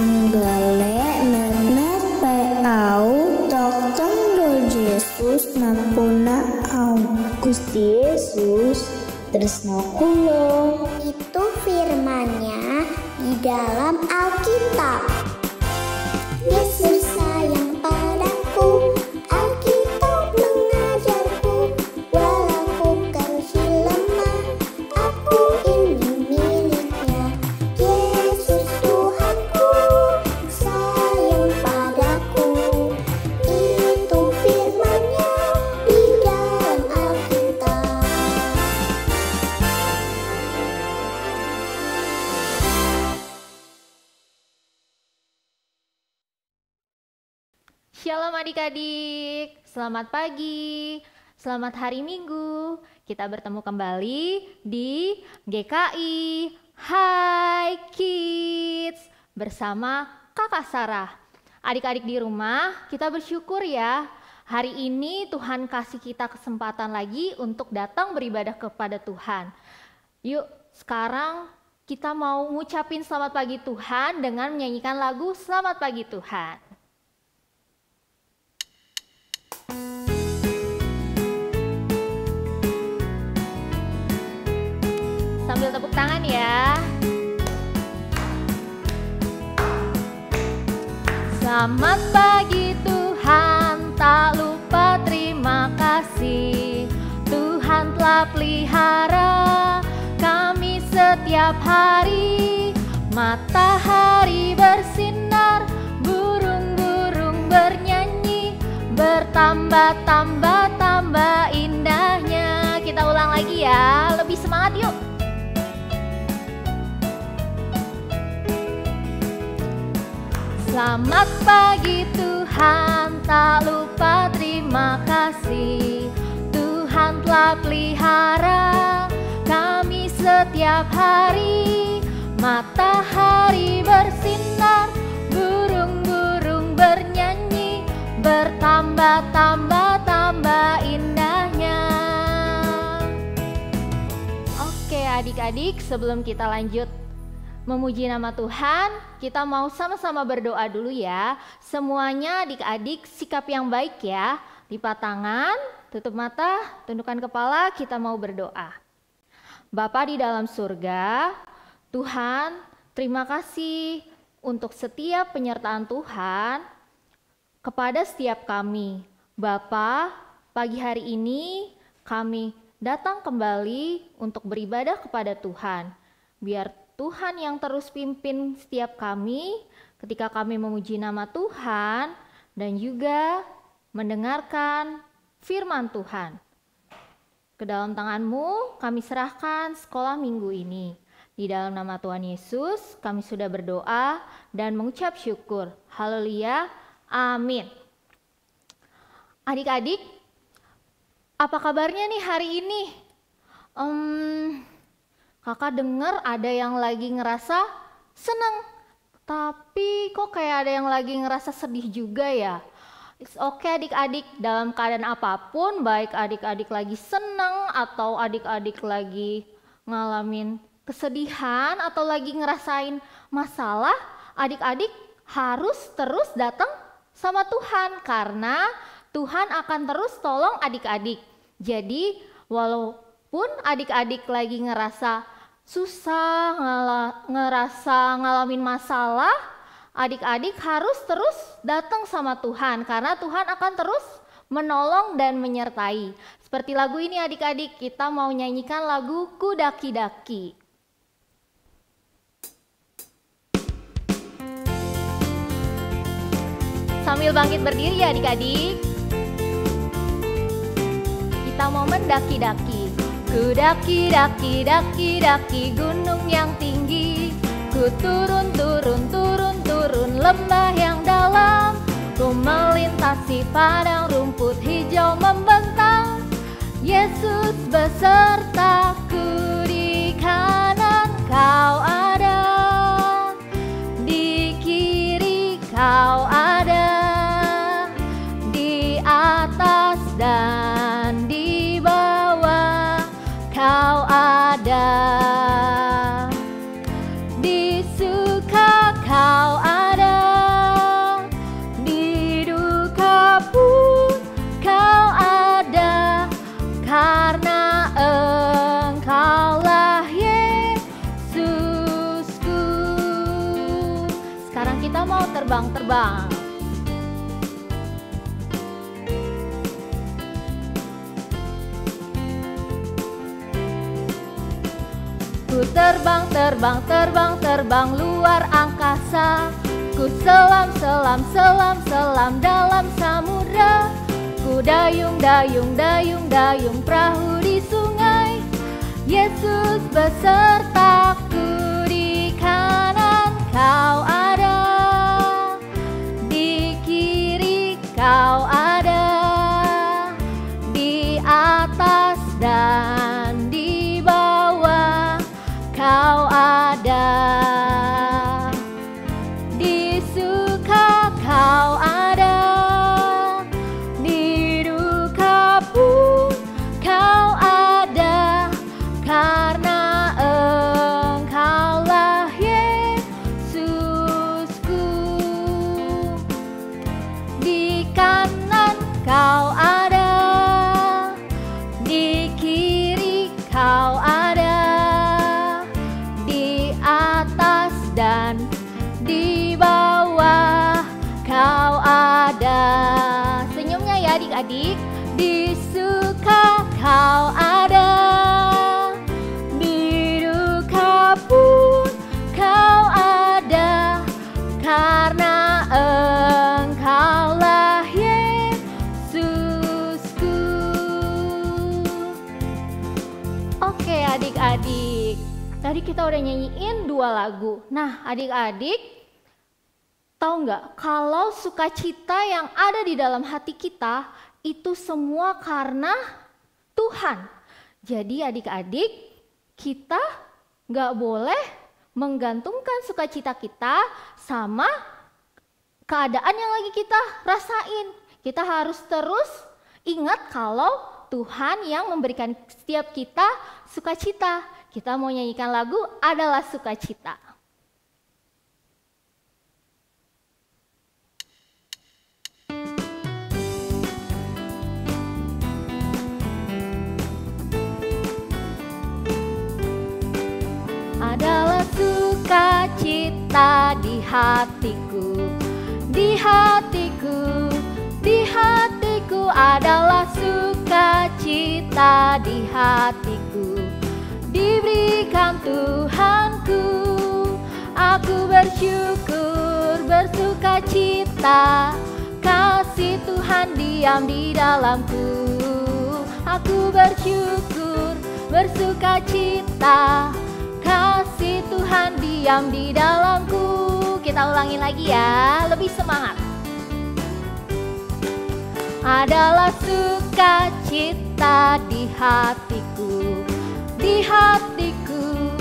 Anggale net pau dokter Yesus nampuna au. Gusti Yesus tresno kula. Itu firman-Nya di dalam Alkitab. Yesus sayang padaku, Alkitab mengajarku, walau bukan si lemah, aku ini miliknya. Yesus Tuhanku, sayang padaku, itu firman-Nya di dalam Alkitab. Shalom adik-adik, selamat pagi, selamat hari Minggu. Kita bertemu kembali di GKI Hai Kids bersama Kakak Sarah. Adik-adik di rumah, kita bersyukur ya. Hari ini Tuhan kasih kita kesempatan lagi untuk datang beribadah kepada Tuhan. Yuk, sekarang kita mau ngucapin selamat pagi Tuhan dengan menyanyikan lagu Selamat Pagi Tuhan. Sambil tepuk tangan ya. Selamat pagi Tuhan, tak lupa terima kasih. Tuhan telah pelihara kami setiap hari. Matahari bersinar, burung-burung bernyanyi, bertambah-tambah indahnya. Kita ulang lagi ya, lebih semangat yuk. Selamat pagi Tuhan, tak lupa terima kasih. Tuhan telah pelihara kami setiap hari. Matahari bersinar, burung-burung bernyanyi, bertambah-tambah indahnya. Oke adik-adik, sebelum kita lanjut memuji nama Tuhan, kita mau sama-sama berdoa dulu ya. Semuanya adik-adik sikap yang baik ya. Lipat tangan, tutup mata, tundukkan kepala, kita mau berdoa. Bapa di dalam surga, Tuhan, terima kasih untuk setiap penyertaan Tuhan kepada setiap kami. Bapa, pagi hari ini kami datang kembali untuk beribadah kepada Tuhan. Biar Tuhan yang terus pimpin setiap kami ketika kami memuji nama Tuhan dan juga mendengarkan firman Tuhan. Ke dalam tangan-Mu kami serahkan sekolah minggu ini. Di dalam nama Tuhan Yesus kami sudah berdoa dan mengucap syukur. Haleluya, amin. Adik-adik, apa kabarnya nih hari ini? Kakak dengar ada yang lagi ngerasa senang, tapi kok kayak ada yang lagi ngerasa sedih juga ya. It's okay adik-adik, dalam keadaan apapun, baik adik-adik lagi senang atau adik-adik lagi ngalamin kesedihan atau lagi ngerasain masalah, adik-adik harus terus datang sama Tuhan karena Tuhan akan terus tolong adik-adik. Jadi walaupun adik-adik lagi ngerasa susah, ngerasa ngalamin masalah, adik-adik harus terus datang sama Tuhan karena Tuhan akan terus menolong dan menyertai. Seperti lagu ini adik-adik, kita mau nyanyikan lagu Ku Daki-Daki. Sambil bangkit berdiri ya adik-adik. Kita mau mendaki-daki. Ku daki-daki gunung yang tinggi. Ku turun lembah yang dalam. Ku melintasi padang rumput hijau membentang. Yesus besertaku, di kanan Kau ada, di kiri Kau ada, di atas dan di bawah Kau ada, di suka Kau ada. Kita mau terbang-terbang. Ku terbang, terbang, terbang, terbang luar angkasa. Ku selam, selam, selam, selam dalam samudra. Ku dayung, dayung, dayung, dayung perahu di sungai. Yesus besertaku, di kanan kau ada, di kiri kau ada, di atas dan di bawah kau ada, di suka kau ada, di duka pun kau ada, karena Engkaulah Yesusku. Di kanan kau ada, di kiri kau ada, di atas dan di bawah kau ada. Senyumnya ya adik-adik. Di suka kau ada, di duka pun kau ada, karena Engkaulah Yesusku. Oke adik-adik, tadi kita udah nyanyiin 2 lagu. Nah adik-adik, tahu nggak kalau sukacita yang ada di dalam hati kita itu semua karena Tuhan. Jadi adik-adik, kita nggak boleh menggantungkan sukacita kita sama keadaan yang lagi kita rasain. Kita harus terus ingat kalau Tuhan yang memberikan setiap kita sukacita. Kita mau nyanyikan lagu adalah sukacita. Adalah sukacita di hatiku, di hatiku, di hatiku adalah sukacita di hatiku. Diberikan Tuhanku, aku bersyukur, bersukacita, kasih Tuhan diam di dalamku. Aku bersyukur, bersukacita, kasih Tuhan diam di dalamku. Kita ulangi lagi ya, lebih semangat. Adalah sukacita di hatiku, di hatiku,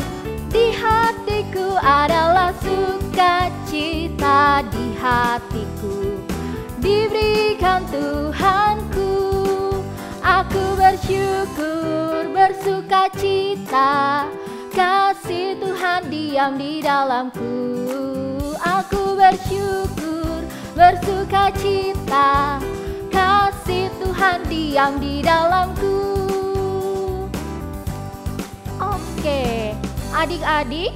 di hatiku adalah sukacita di hatiku. Diberikan Tuhanku, aku bersyukur, bersukacita, kasih Tuhan diam di dalamku. Aku bersyukur, bersukacita, kasih Tuhan diam di dalamku. Oke, adik-adik,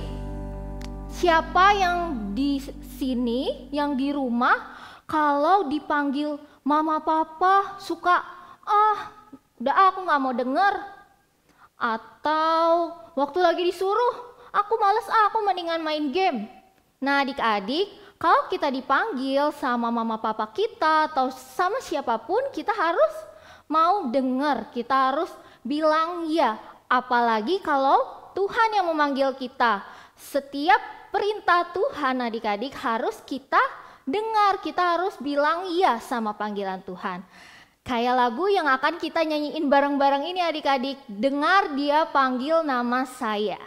siapa yang di sini, yang di rumah, kalau dipanggil mama papa suka, udah aku gak mau denger. Atau waktu lagi disuruh, aku males, aku mendingan main game. Nah adik-adik, kalau kita dipanggil sama mama papa kita atau sama siapapun, kita harus mau denger, kita harus bilang ya. Apalagi kalau Tuhan yang memanggil kita. Setiap perintah Tuhan adik-adik harus kita dengar, kita harus bilang iya sama panggilan Tuhan. Kayak lagu yang akan kita nyanyiin bareng-bareng ini adik-adik, dengar dia panggil nama saya.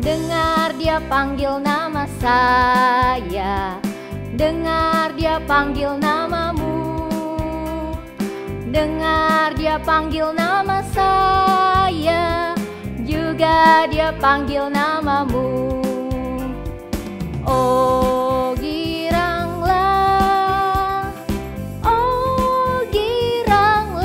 Dengar dia panggil nama saya, dengar dia panggil namamu, dengar dia panggil nama saya, juga dia panggil namamu. Oh giranglah, oh giranglah.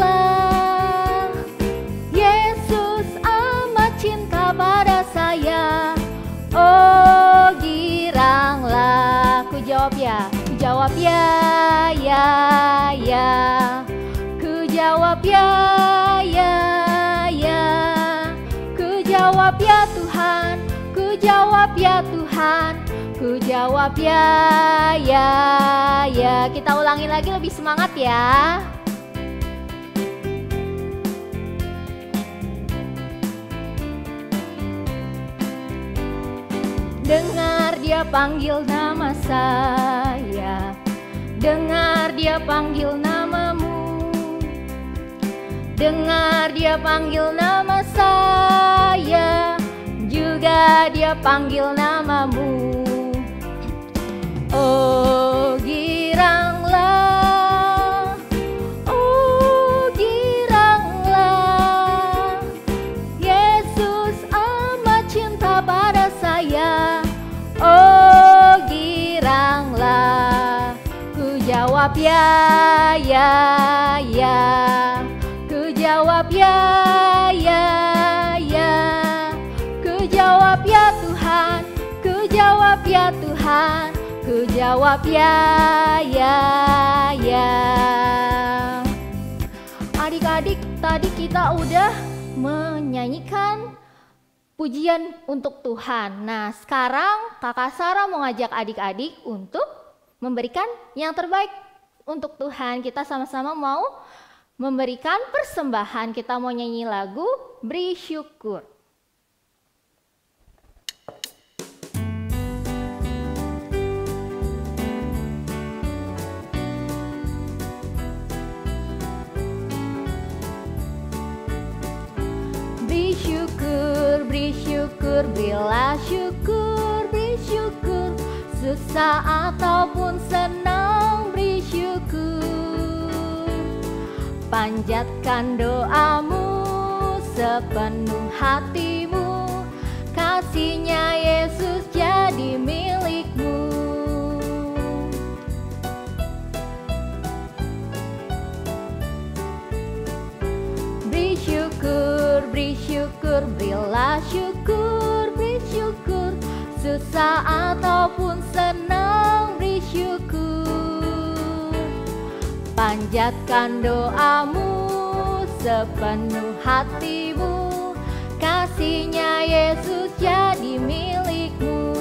jawab ya, ya, ya. Ku jawab ya Tuhan, ku jawab ya Tuhan, ku jawab ya, ya, ya. Kita ulangin lagi lebih semangat ya. Dengar dia panggil nama saya, dengar dia panggil namamu, dengar dia panggil nama saya, juga dia panggil namamu. Oh giranglah, oh giranglah, Yesus amat cinta pada saya. Oh giranglah, ku jawab ya, ya, ya. Ku jawab ya, ya, ya. Ku jawab ya Tuhan, ku jawab ya Tuhan, ku jawab ya, ya, ya. Adik-adik, tadi kita udah menyanyikan pujian untuk Tuhan. Nah, sekarang Kakak Sarah mau ngajak adik-adik untuk memberikan yang terbaik untuk Tuhan. Kita sama-sama mau memberikan persembahan. Kita mau nyanyi lagu Beri Syukur. Beri syukur, berilah syukur, beri syukur. Susah ataupun senang, beri syukur. Panjatkan doamu sepenuh hatimu, kasih-Nya Yesus jadi milikmu. Beri syukur, berilah syukur, beri syukur. Susah ataupun senang, beri syukur. Panjatkan doamu sepenuh hatimu, kasih-Nya Yesus jadi milikmu.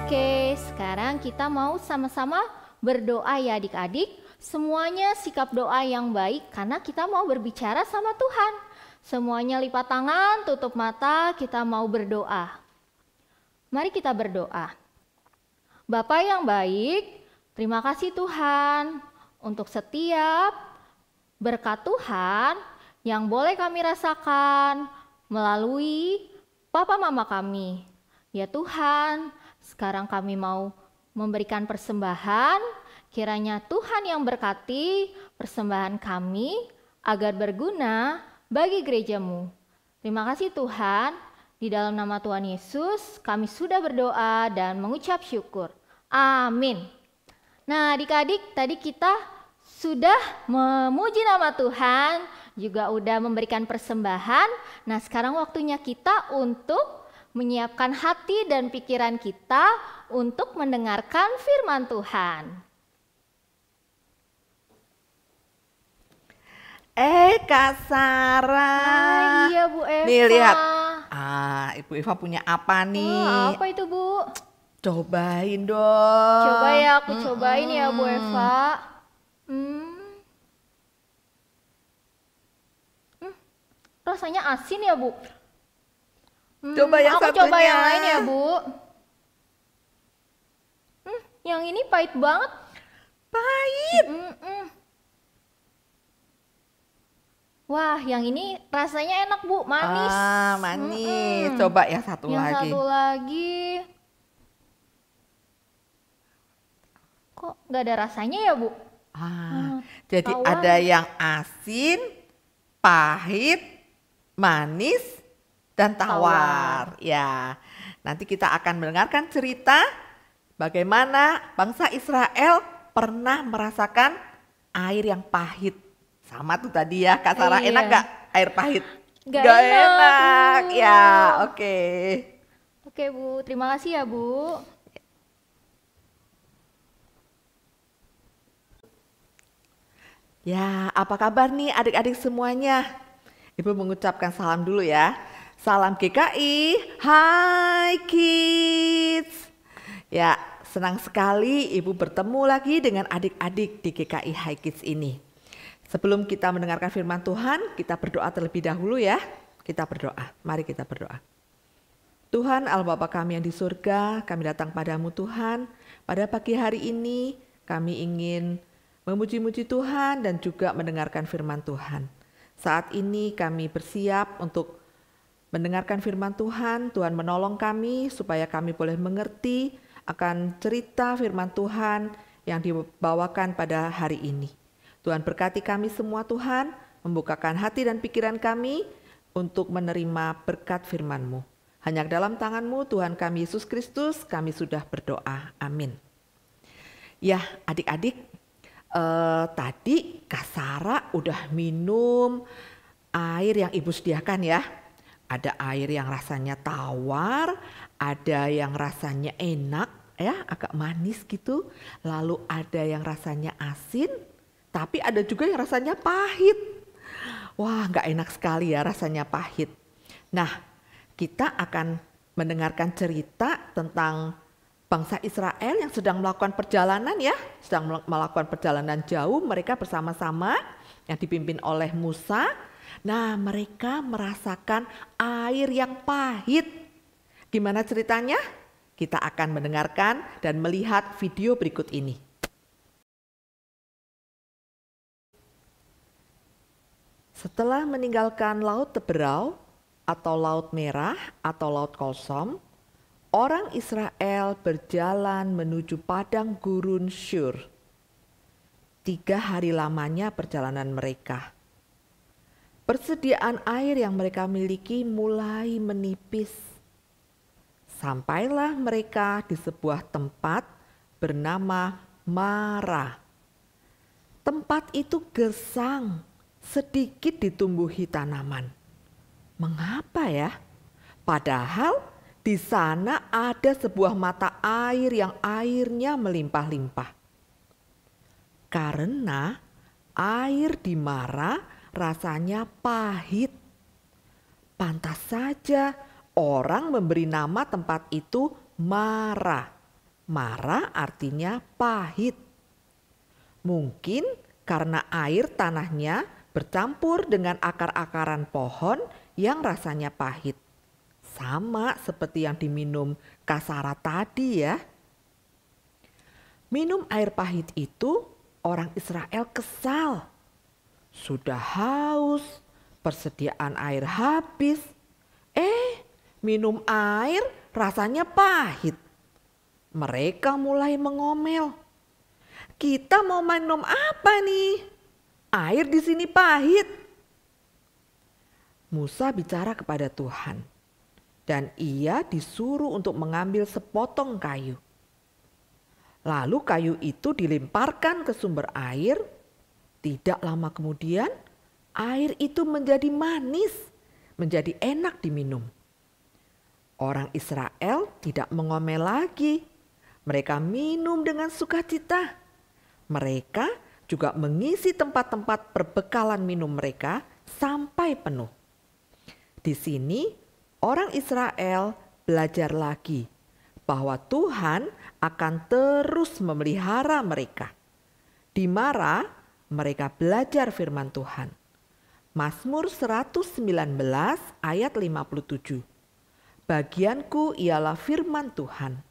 Oke, sekarang kita mau sama-sama berdoa ya adik-adik. Semuanya sikap doa yang baik karena kita mau berbicara sama Tuhan. Semuanya lipat tangan, tutup mata, kita mau berdoa. Mari kita berdoa. Bapa yang baik, terima kasih Tuhan untuk setiap berkat Tuhan yang boleh kami rasakan melalui Papa Mama kami. Ya Tuhan, sekarang kami mau memberikan persembahan. Kiranya Tuhan yang berkati persembahan kami agar berguna bagi gereja-Mu. Terima kasih Tuhan, di dalam nama Tuhan Yesus kami sudah berdoa dan mengucap syukur. Amin. Nah adik-adik, tadi kita sudah memuji nama Tuhan, juga udah memberikan persembahan. Nah sekarang waktunya kita untuk menyiapkan hati dan pikiran kita untuk mendengarkan firman Tuhan. Kak Sarah. Iya Bu Eva. Nih lihat. Ibu Eva punya apa nih? Apa itu Bu? Cobain dong. Coba ya, aku cobain ya Bu Eva. Rasanya asin ya Bu. Coba yang aku satunya. Coba yang lain ya Bu. Yang ini pahit banget. Pahit. Wah, yang ini rasanya enak Bu, manis. Manis. Coba yang satu lagi. Yang satu lagi. Kok nggak ada rasanya ya Bu? Jadi tawar. ada yang asin, pahit, manis, dan tawar. Ya, nanti kita akan mendengarkan cerita bagaimana bangsa Israel pernah merasakan air yang pahit. Sama tuh tadi ya, Kak Sarah, enak gak air pahit? Gak enak. Bu. Ya, oke. Oke Bu, terima kasih ya Bu. Ya, apa kabar nih adik-adik semuanya? Ibu mengucapkan salam dulu ya. Salam GKI, hai kids. Ya, senang sekali Ibu bertemu lagi dengan adik-adik di GKI Hai Kids ini. Sebelum kita mendengarkan firman Tuhan, kita berdoa terlebih dahulu ya. Kita berdoa, mari kita berdoa. Tuhan Allah Bapa kami yang di surga, kami datang padamu Tuhan. Pada pagi hari ini kami ingin memuji-muji Tuhan dan juga mendengarkan firman Tuhan. Saat ini kami bersiap untuk mendengarkan firman Tuhan. Tuhan menolong kami supaya kami boleh mengerti akan cerita firman Tuhan yang dibawakan pada hari ini. Tuhan berkati kami semua Tuhan, membukakan hati dan pikiran kami untuk menerima berkat firman-Mu. Hanya dalam tangan-Mu Tuhan kami Yesus Kristus kami sudah berdoa. Amin. Ya adik-adik, tadi Kak Sarah udah minum air yang Ibu sediakan ya. Ada air yang rasanya tawar, ada yang rasanya enak ya, agak manis gitu. Lalu ada yang rasanya asin, tapi ada juga yang rasanya pahit. Wah, gak enak sekali ya rasanya pahit. Nah, kita akan mendengarkan cerita tentang bangsa Israel yang sedang melakukan perjalanan ya, sedang melakukan perjalanan jauh mereka bersama-sama yang dipimpin oleh Musa. Nah, mereka merasakan air yang pahit. Gimana ceritanya? Kita akan mendengarkan dan melihat video berikut ini. Setelah meninggalkan Laut Teberau atau Laut Merah atau Laut Kosong, orang Israel berjalan menuju padang gurun Shur. 3 hari lamanya perjalanan mereka. Persediaan air yang mereka miliki mulai menipis. Sampailah mereka di sebuah tempat bernama Mara. Tempat itu gersang, sedikit ditumbuhi tanaman. Mengapa ya? Padahal di sana ada sebuah mata air yang airnya melimpah-limpah. Karena air di Mara rasanya pahit. Pantas saja orang memberi nama tempat itu Mara. Mara artinya pahit. Mungkin karena air tanahnya bercampur dengan akar-akaran pohon yang rasanya pahit. Sama seperti yang diminum Kak Sarah tadi ya. Minum air pahit itu orang Israel kesal. Sudah haus, persediaan air habis. Minum air rasanya pahit. Mereka mulai mengomel. Kita mau minum apa nih? Air di sini pahit. Musa bicara kepada Tuhan. Dan ia disuruh untuk mengambil sepotong kayu. Lalu kayu itu dilemparkan ke sumber air. Tidak lama kemudian air itu menjadi manis, menjadi enak diminum. Orang Israel tidak mengomel lagi. Mereka minum dengan sukacita. Mereka juga mengisi tempat-tempat perbekalan minum mereka sampai penuh. Di sini orang Israel belajar lagi bahwa Tuhan akan terus memelihara mereka. Di Mara mereka belajar firman Tuhan. Mazmur 119 ayat 57. Bagianku ialah firman Tuhan.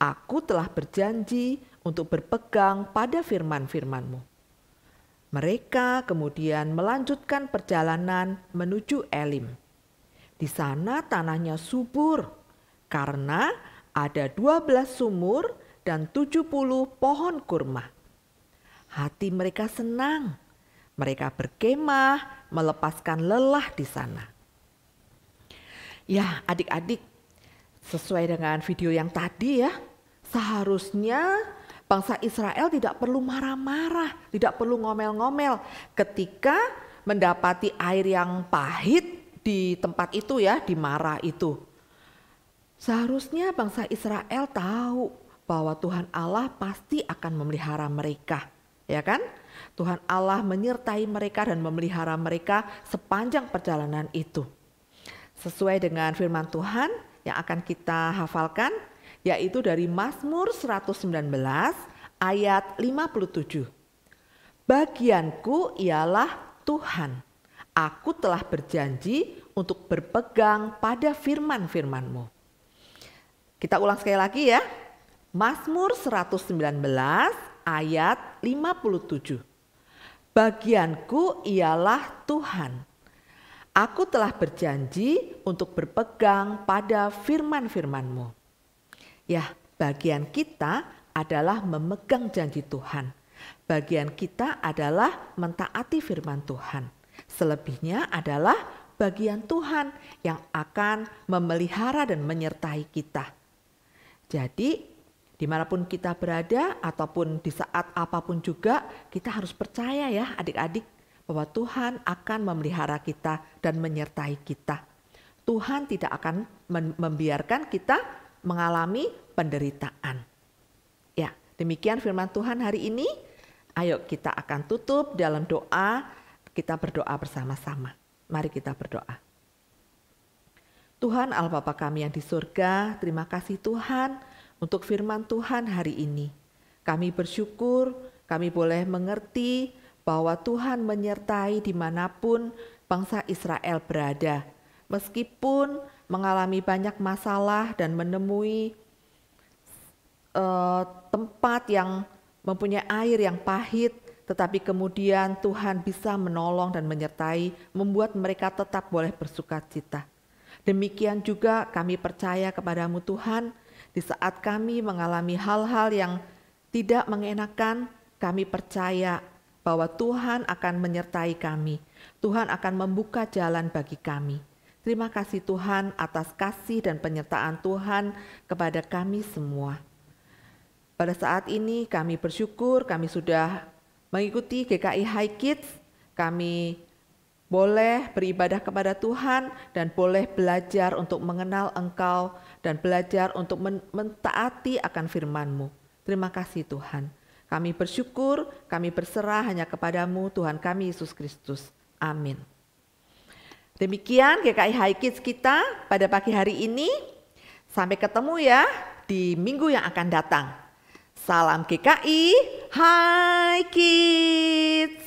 Aku telah berjanji untuk berpegang pada firman-firman-Mu. Mereka kemudian melanjutkan perjalanan menuju Elim. Di sana tanahnya subur karena ada 12 sumur dan 70 pohon kurma. Hati mereka senang. Mereka berkemah, melepaskan lelah di sana. Ya adik-adik, sesuai dengan video yang tadi ya, seharusnya bangsa Israel tidak perlu marah-marah, tidak perlu ngomel-ngomel ketika mendapati air yang pahit di tempat itu ya, di Mara itu. Seharusnya bangsa Israel tahu bahwa Tuhan Allah pasti akan memelihara mereka, ya kan? Tuhan Allah menyertai mereka dan memelihara mereka sepanjang perjalanan itu. Sesuai dengan firman Tuhan yang akan kita hafalkan, yaitu dari Mazmur 119 ayat 57. Bagianku ialah Tuhan, aku telah berjanji untuk berpegang pada firman-firman-Mu. Kita ulang sekali lagi ya. Mazmur 119 ayat 57. Bagianku ialah Tuhan. Aku telah berjanji untuk berpegang pada firman-firman-Mu. Ya, bagian kita adalah memegang janji Tuhan. Bagian kita adalah mentaati firman Tuhan. Selebihnya adalah bagian Tuhan yang akan memelihara dan menyertai kita. Jadi, dimanapun kita berada ataupun di saat apapun juga, kita harus percaya ya adik-adik bahwa Tuhan akan memelihara kita dan menyertai kita. Tuhan tidak akan membiarkan kita mengalami penderitaan. Ya, demikian firman Tuhan hari ini. Ayo kita akan tutup dalam doa, kita berdoa bersama-sama. Mari kita berdoa. Tuhan Allah Bapa kami yang di surga, terima kasih Tuhan untuk firman Tuhan hari ini. Kami bersyukur, kami boleh mengerti bahwa Tuhan menyertai dimanapun bangsa Israel berada. Meskipun mengalami banyak masalah dan menemui tempat yang mempunyai air yang pahit, tetapi kemudian Tuhan bisa menolong dan menyertai, membuat mereka tetap boleh bersukacita. Demikian juga kami percaya kepadamu Tuhan, di saat kami mengalami hal-hal yang tidak mengenakan, kami percaya bahwa Tuhan akan menyertai kami. Tuhan akan membuka jalan bagi kami. Terima kasih Tuhan atas kasih dan penyertaan Tuhan kepada kami semua. Pada saat ini kami bersyukur kami sudah mengikuti GKI High Kids. Kami boleh beribadah kepada Tuhan dan boleh belajar untuk mengenal Engkau dan belajar untuk mentaati akan firman-Mu. Terima kasih Tuhan. Kami bersyukur, kami berserah hanya kepadamu Tuhan kami Yesus Kristus. Amin. Demikian GKI High Kids kita pada pagi hari ini. Sampai ketemu ya di minggu yang akan datang. Salam GKI High Kids.